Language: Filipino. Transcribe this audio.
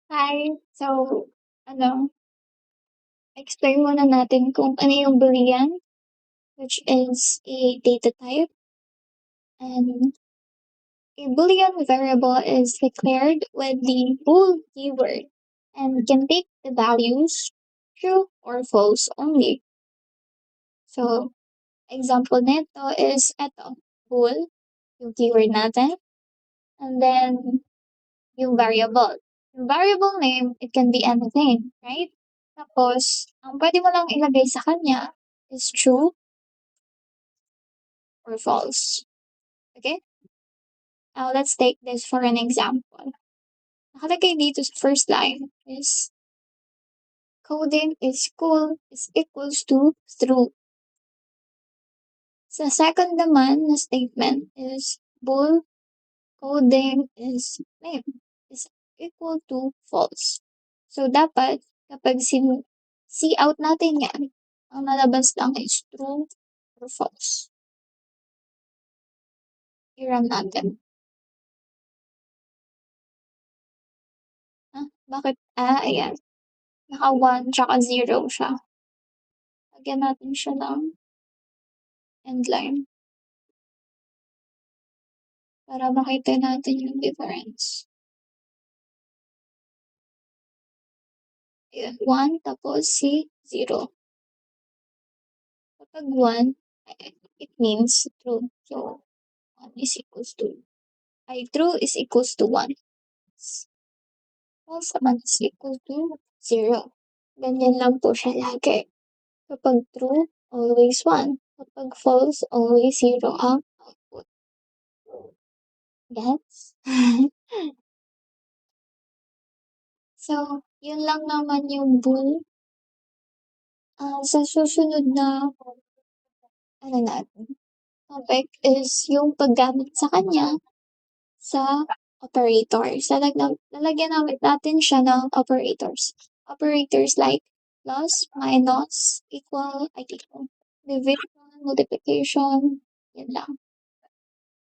Hi. Ano, explain muna natin kung ano yung Boolean, which is a data type. And a Boolean variable is declared with the bool keyword and can take the values true or false only. So, example nito is eto, bool, yung keyword natin, and then yung variable. Yung variable name, it can be anything, right? Tapos, ang pwede mo lang ilagay sa kanya is true or false. Okay? Now, let's take this for an example. Nakalagay dito sa first line is coding is cool is equals to true. Sa second naman na statement is bool coding is name is equal to false. So, dapat kapag see out natin yan, ang lalabas lang is true or false. I-run natin. Bakit? Ayan. Naka 1 tsaka 0 siya. Lagyan natin siya ng end line para makita natin yung difference. Ayan, 1 tapos si 0. Kapag 1, it means true. So, 1 is equals to, true is equals to 1. False naman is equal to 0. Ganyan lang po siya lagi. Kapag true, always 1. Kapag false, always 0 ang output. Gets? So, yun lang naman yung bool. Sa susunod na natin, topic is yung paggamit sa kanya sa operators. Lalagyan natin siya ng operators. Operators like plus, minus, equal, division, multiplication, yan lang.